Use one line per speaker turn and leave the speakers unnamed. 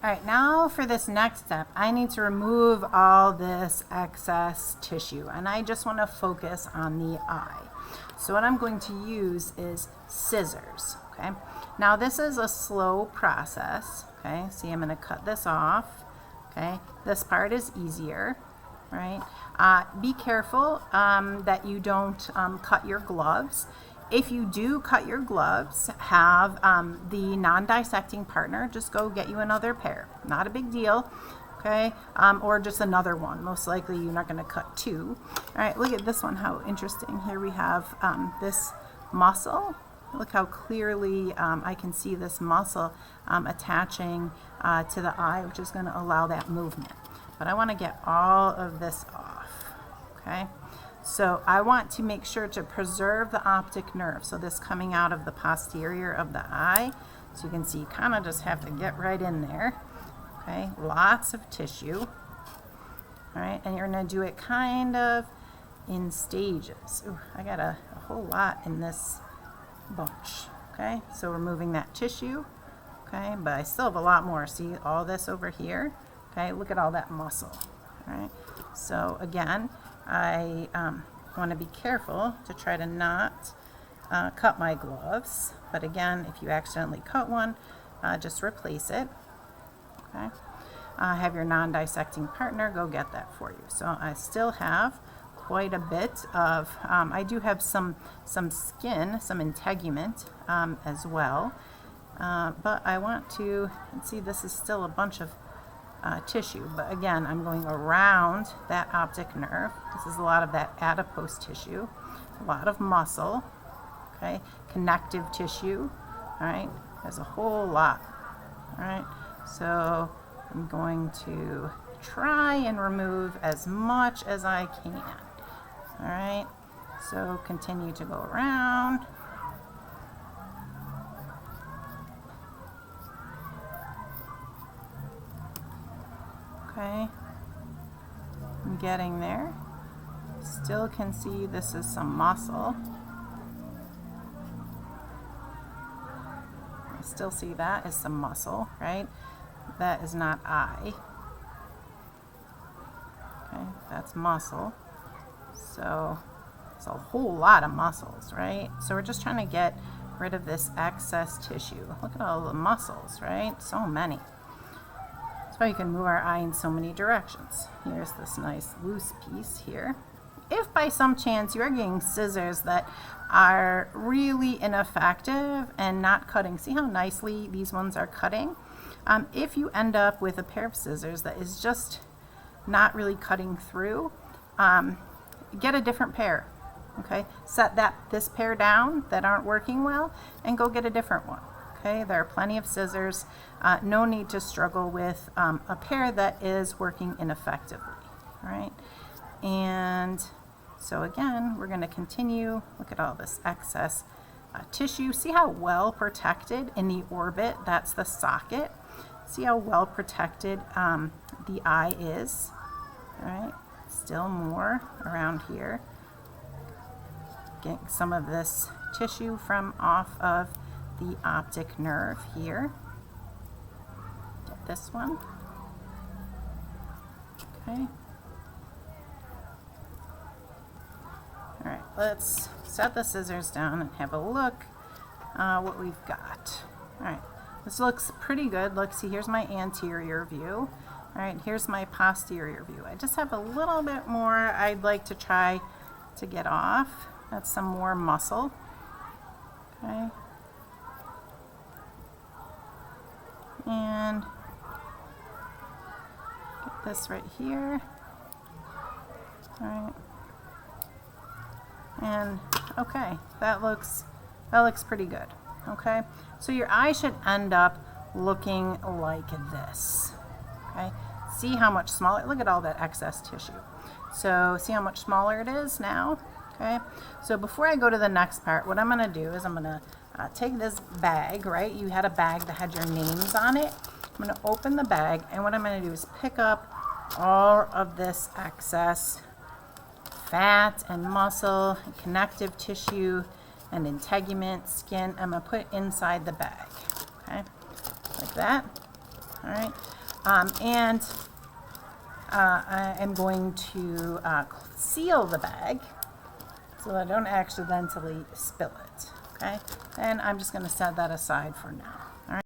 All right, now for this next step, I need to remove all this excess tissue, and I just want to focus on the eye. So what I'm going to use is scissors, okay? Now this is a slow process, okay? See, I'm going to cut this off, okay? This part is easier, right? Be careful that you don't cut your gloves. If you do cut your gloves, have the non-dissecting partner just go get you another pair. Not a big deal, okay? Or just another one. Most likely you're not going to cut two. All right, look at this one, how interesting. Here we have this muscle. Look how clearly I can see this muscle attaching to the eye, which is going to allow that movement. But I want to get all of this off, okay? So I want to make sure to preserve the optic nerve. So this coming out of the posterior of the eye. So you can see, you kind of just have to get right in there. Okay, lots of tissue. All right, and you're going to do it kind of in stages. Ooh, I got a whole lot in this bunch. Okay, so removing that tissue. Okay, but I still have a lot more. See all this over here? Okay, look at all that muscle. All right, so again, I want to be careful to try to not cut my gloves. But again, if you accidentally cut one, just replace it. Okay. Have your non-dissecting partner go get that for you. So I still have quite a bit of, I do have some skin, some integument as well. But I want to, see this is still a bunch of tissue, but again, I'm going around that optic nerve. This is a lot of that adipose tissue, a lot of muscle, okay, connective tissue, all right, there's a whole lot, all right, so I'm going to try and remove as much as I can, all right, so continue to go around. Okay, I'm getting there. Still can see this is some muscle. I still see that is some muscle, right? That is not eye. Okay, that's muscle. So it's a whole lot of muscles, right? So we're just trying to get rid of this excess tissue. Look at all the muscles, right? So many. So you can move our eye in so many directions. Here's this nice loose piece here. If by some chance you are getting scissors that are really ineffective and not cutting, see how nicely these ones are cutting? If you end up with a pair of scissors that is just not really cutting through, get a different pair. Okay, set this pair down that aren't working well and go get a different one. Okay, there are plenty of scissors. No need to struggle with a pair that is working ineffectively. All right, and so again, we're going to continue. Look at all this excess tissue. See how well protected in the orbit, that's the socket. See how well protected the eye is. All right, still more around here. Getting some of this tissue from off of the optic nerve here. Get this one. Okay. All right, let's set the scissors down and have a look what we've got. All right, this looks pretty good. Look, see, here's my anterior view. All right, here's my posterior view. I just have a little bit more I'd like to try to get off. That's some more muscle. Okay. And get this right here. All right. And okay, that looks pretty good. Okay, so your eye should end up looking like this. Okay, see how much smaller, look at all that excess tissue. So see how much smaller it is now. Okay, so before I go to the next part, what I'm going to do is I'm going to take this bag, right? You had a bag that had your names on it. I'm going to open the bag, and what I'm going to do is pick up all of this excess fat and muscle, and connective tissue, and integument, skin. I'm going to put it inside the bag, okay? Like that. All right, and I am going to seal the bag so that I don't accidentally spill it. Okay, and I'm just going to set that aside for now. All right.